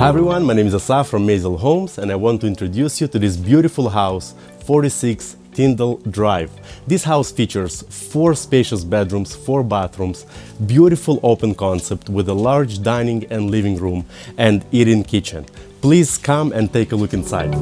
Hi everyone, my name is Asaf from Maisel Homes and I want to introduce you to this beautiful house, 46 Tyndall Drive. This house features 4 spacious bedrooms, 4 bathrooms, beautiful open concept with a large dining and living room and eating kitchen. Please come and take a look inside.